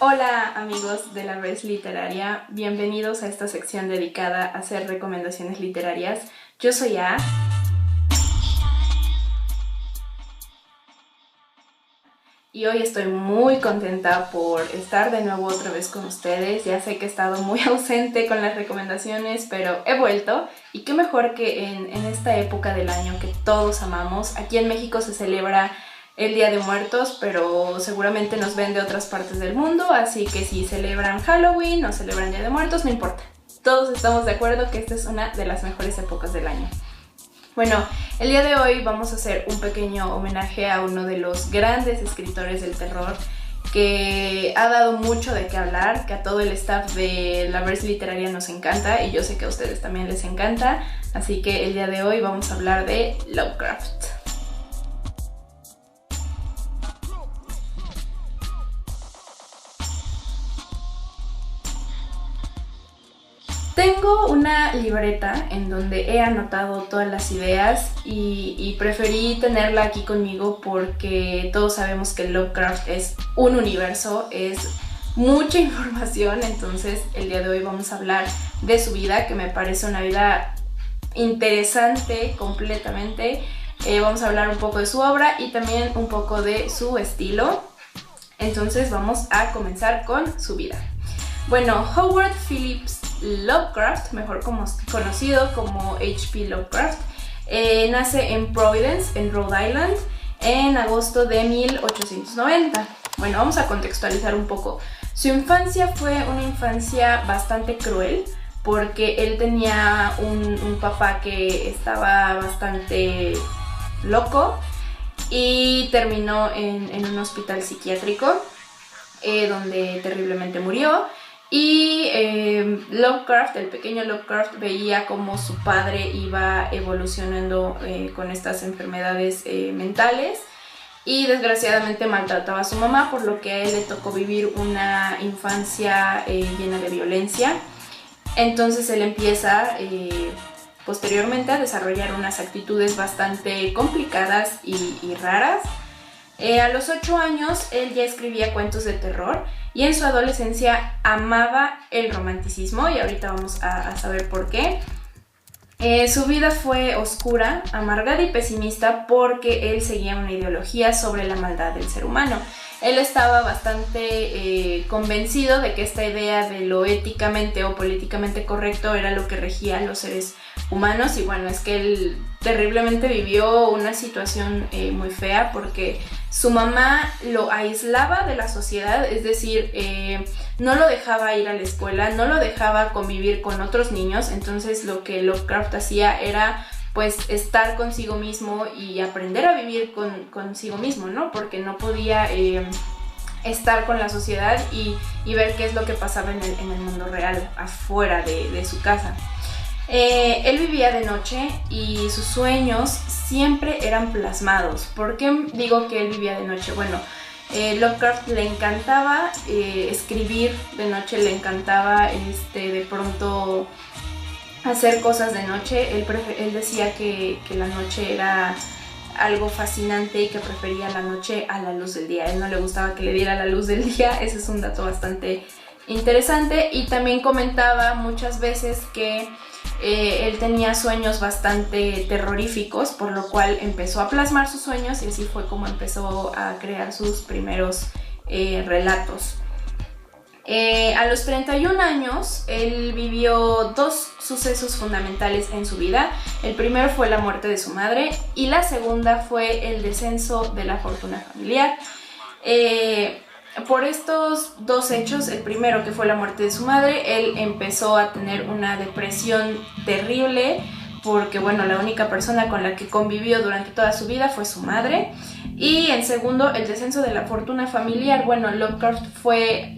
Hola amigos de la Res Literaria, bienvenidos a esta sección dedicada a hacer recomendaciones literarias. Yo soy A y hoy estoy muy contenta por estar de nuevo otra vez con ustedes. Ya sé que he estado muy ausente con las recomendaciones, pero he vuelto y qué mejor que en esta época del año que todos amamos. Aquí en México se celebra el Día de Muertos, pero seguramente nos ven de otras partes del mundo, así que si celebran Halloween o celebran Día de Muertos, no importa. Todos estamos de acuerdo que esta es una de las mejores épocas del año. Bueno, el día de hoy vamos a hacer un pequeño homenaje a uno de los grandes escritores del terror que ha dado mucho de qué hablar, que a todo el staff de la Res Literaria nos encanta y yo sé que a ustedes también les encanta, así que el día de hoy vamos a hablar de Lovecraft. Tengo una libreta en donde he anotado todas las ideas y preferí tenerla aquí conmigo porque todos sabemos que Lovecraft es un universo, es mucha información, entonces el día de hoy vamos a hablar de su vida, que me parece una vida interesante completamente. Vamos a hablar un poco de su obra y también un poco de su estilo, entonces vamos a comenzar con su vida. Bueno, Howard Phillips Lovecraft, mejor conocido como H.P. Lovecraft, nace en Providence, en Rhode Island, en agosto de 1890. Bueno, vamos a contextualizar un poco. Su infancia fue una infancia bastante cruel porque él tenía un papá que estaba bastante loco y terminó en un hospital psiquiátrico donde terriblemente murió. Y Lovecraft, el pequeño Lovecraft, veía cómo su padre iba evolucionando con estas enfermedades mentales y desgraciadamente maltrataba a su mamá, por lo que a él le tocó vivir una infancia llena de violencia. Entonces él empieza posteriormente a desarrollar unas actitudes bastante complicadas y raras. A los 8 años él ya escribía cuentos de terror y en su adolescencia amaba el romanticismo y ahorita vamos a saber por qué. Su vida fue oscura, amargada y pesimista porque él seguía una ideología sobre la maldad del ser humano. Él estaba bastante convencido de que esta idea de lo éticamente o políticamente correcto era lo que regía a los seres humanos y bueno, es que él terriblemente vivió una situación muy fea porque su mamá lo aislaba de la sociedad, es decir, no lo dejaba ir a la escuela, no lo dejaba convivir con otros niños, entonces lo que Lovecraft hacía era pues estar consigo mismo y aprender a vivir consigo mismo, ¿no? Porque no podía estar con la sociedad y ver qué es lo que pasaba en el mundo real, afuera de su casa. Él vivía de noche y sus sueños siempre eran plasmados. ¿Por qué digo que él vivía de noche? Bueno, Lovecraft le encantaba escribir de noche, le encantaba de pronto hacer cosas de noche. Él decía que la noche era algo fascinante y que prefería la noche a la luz del día. A él no le gustaba que le diera la luz del día, ese es un dato bastante interesante. Y también comentaba muchas veces que él tenía sueños bastante terroríficos, por lo cual empezó a plasmar sus sueños y así fue como empezó a crear sus primeros relatos. A los 31 años, él vivió dos sucesos fundamentales en su vida. El primero fue la muerte de su madre y la segunda fue el descenso de la fortuna familiar. Por estos dos hechos, el primero que fue la muerte de su madre, él empezó a tener una depresión terrible porque bueno, la única persona con la que convivió durante toda su vida fue su madre. Y en segundo, el descenso de la fortuna familiar. Bueno, Lovecraft fue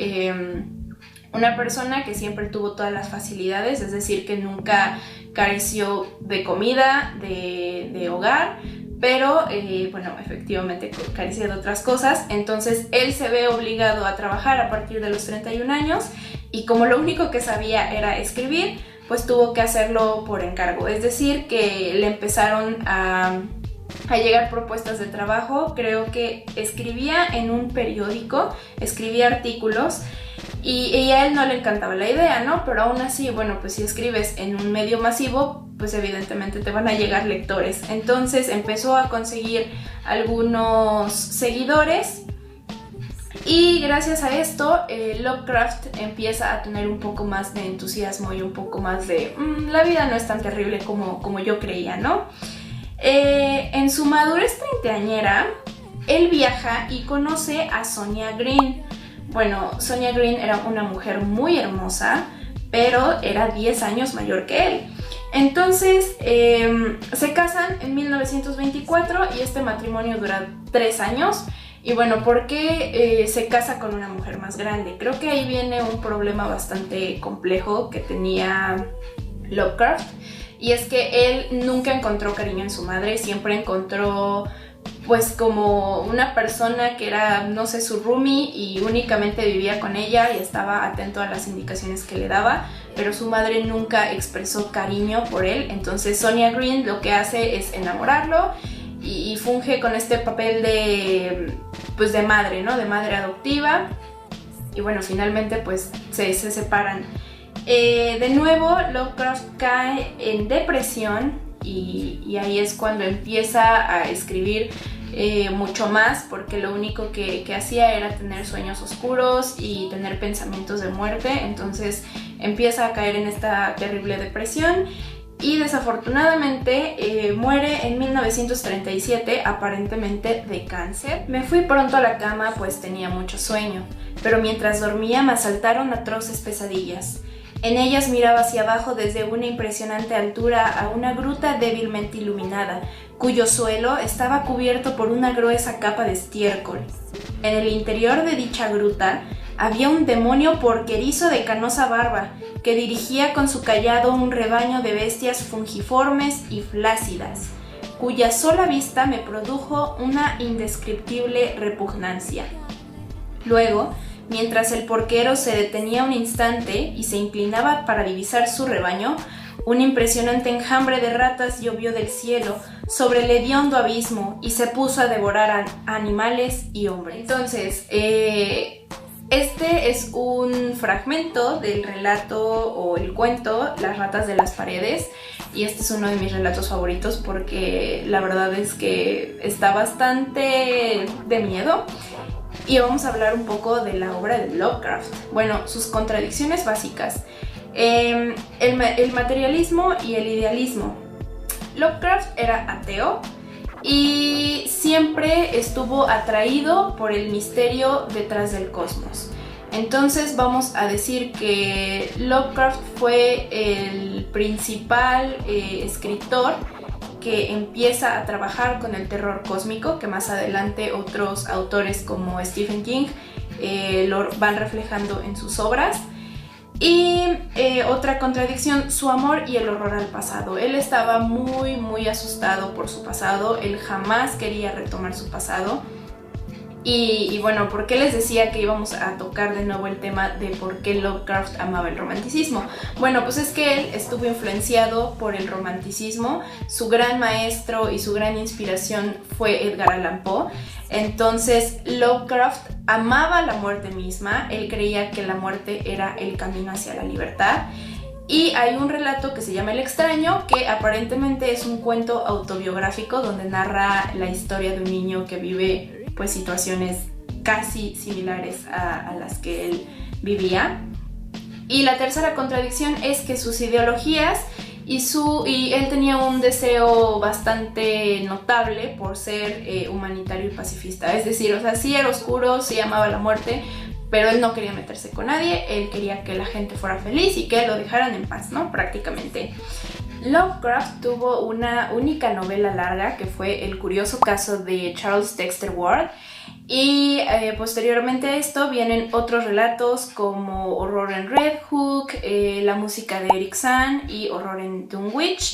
una persona que siempre tuvo todas las facilidades, es decir, que nunca careció de comida, de hogar, pero bueno, efectivamente carecía de otras cosas. Entonces él se ve obligado a trabajar a partir de los 31 años y como lo único que sabía era escribir, pues tuvo que hacerlo por encargo, es decir, que le empezaron a a llegar propuestas de trabajo. Creo que escribía en un periódico, escribía artículos y a él no le encantaba la idea, ¿no? Pero aún así, bueno, pues si escribes en un medio masivo, pues evidentemente te van a llegar lectores. Entonces empezó a conseguir algunos seguidores y gracias a esto Lovecraft empieza a tener un poco más de entusiasmo y un poco más de la vida no es tan terrible como yo creía, ¿no? En su madurez treintañera, él viaja y conoce a Sonia Green. Bueno, Sonia Green era una mujer muy hermosa, pero era 10 años mayor que él. Entonces se casan en 1924 y este matrimonio dura 3 años. Y bueno, ¿por qué se casa con una mujer más grande? Creo que ahí viene un problema bastante complejo que tenía Lovecraft. Y es que él nunca encontró cariño en su madre, siempre encontró pues como una persona que era, no sé, su roomie y únicamente vivía con ella y estaba atento a las indicaciones que le daba, pero su madre nunca expresó cariño por él. Entonces Sonia Green lo que hace es enamorarlo y funge con este papel pues de madre, ¿no? De madre adoptiva. Y bueno, finalmente pues se separan. De nuevo Lovecraft cae en depresión y ahí es cuando empieza a escribir mucho más, porque lo único que hacía era tener sueños oscuros y tener pensamientos de muerte. Entonces empieza a caer en esta terrible depresión y desafortunadamente muere en 1937, aparentemente de cáncer. Me fui pronto a la cama pues tenía mucho sueño, pero mientras dormía me asaltaron atroces pesadillas. En ellas miraba hacia abajo desde una impresionante altura a una gruta débilmente iluminada, cuyo suelo estaba cubierto por una gruesa capa de estiércol. En el interior de dicha gruta había un demonio porquerizo de canosa barba que dirigía con su cayado un rebaño de bestias fungiformes y flácidas, cuya sola vista me produjo una indescriptible repugnancia. Luego, mientras el porquero se detenía un instante y se inclinaba para divisar su rebaño, un impresionante enjambre de ratas llovió del cielo sobre el hediondo abismo y se puso a devorar a animales y hombres. Entonces, este es un fragmento del relato o el cuento Las ratas de las paredes, y este es uno de mis relatos favoritos porque la verdad es que está bastante de miedo. Y vamos a hablar un poco de la obra de Lovecraft. Bueno, sus contradicciones básicas. El materialismo y el idealismo. Lovecraft era ateo y siempre estuvo atraído por el misterio detrás del cosmos. Entonces vamos a decir que Lovecraft fue el principal escritor que empieza a trabajar con el terror cósmico, que más adelante otros autores como Stephen King lo van reflejando en sus obras. Y otra contradicción, su amor y el horror al pasado. Él estaba muy asustado por su pasado, él jamás quería retomar su pasado. Y bueno, ¿por qué les decía que íbamos a tocar de nuevo el tema de por qué Lovecraft amaba el romanticismo? Bueno, pues es que él estuvo influenciado por el romanticismo. Su gran maestro y su gran inspiración fue Edgar Allan Poe. Entonces Lovecraft amaba la muerte misma, él creía que la muerte era el camino hacia la libertad. Y hay un relato que se llama El extraño, que aparentemente es un cuento autobiográfico donde narra la historia de un niño que vive pues situaciones casi similares a las que él vivía. Y la tercera contradicción es que sus ideologías y él tenía un deseo bastante notable por ser humanitario y pacifista. Es decir, o sea, sí era oscuro, sí amaba la muerte, pero él no quería meterse con nadie, él quería que la gente fuera feliz y que lo dejaran en paz, ¿no? Prácticamente. Lovecraft tuvo una única novela larga que fue El curioso caso de Charles Dexter Ward, y posteriormente a esto vienen otros relatos como Horror en Red Hook, La música de Eric Sand y Horror en Dunwich.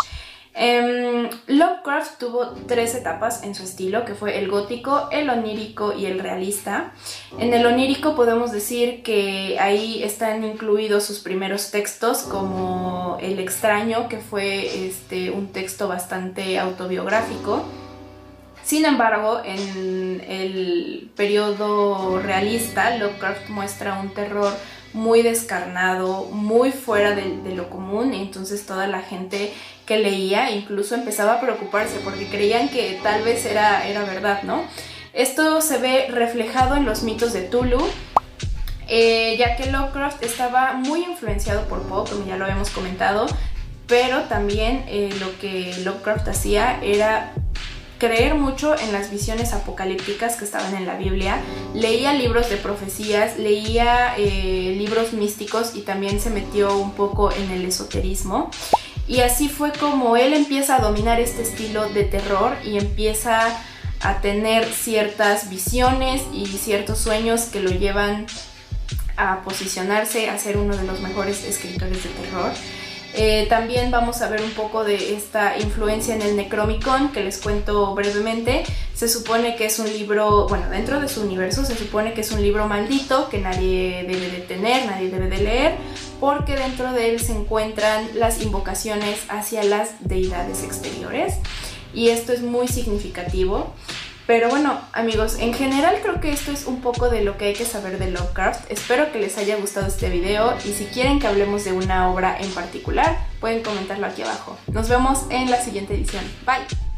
Lovecraft tuvo 3 etapas en su estilo, que fue el gótico, el onírico y el realista. En el onírico podemos decir que ahí están incluidos sus primeros textos, como El extraño, que fue un texto bastante autobiográfico. Sin embargo, en el periodo realista, Lovecraft muestra un terror muy descarnado, muy fuera de lo común, y entonces toda la gente que leía incluso empezaba a preocuparse porque creían que tal vez era verdad, ¿no? Esto se ve reflejado en los mitos de Cthulhu, ya que Lovecraft estaba muy influenciado por Poe, como ya lo habíamos comentado, pero también lo que Lovecraft hacía era creer mucho en las visiones apocalípticas que estaban en la Biblia. Leía libros de profecías, leía libros místicos y también se metió un poco en el esoterismo. Y así fue como él empieza a dominar este estilo de terror y empieza a tener ciertas visiones y ciertos sueños que lo llevan a posicionarse a ser uno de los mejores escritores de terror. También vamos a ver un poco de esta influencia en el Necronomicon, que les cuento brevemente. Se supone que es un libro, bueno, dentro de su universo se supone que es un libro maldito que nadie debe de tener, nadie debe de leer, porque dentro de él se encuentran las invocaciones hacia las deidades exteriores, y esto es muy significativo. Pero bueno, amigos, en general creo que esto es un poco de lo que hay que saber de Lovecraft. Espero que les haya gustado este video, y si quieren que hablemos de una obra en particular, pueden comentarlo aquí abajo. Nos vemos en la siguiente edición. Bye.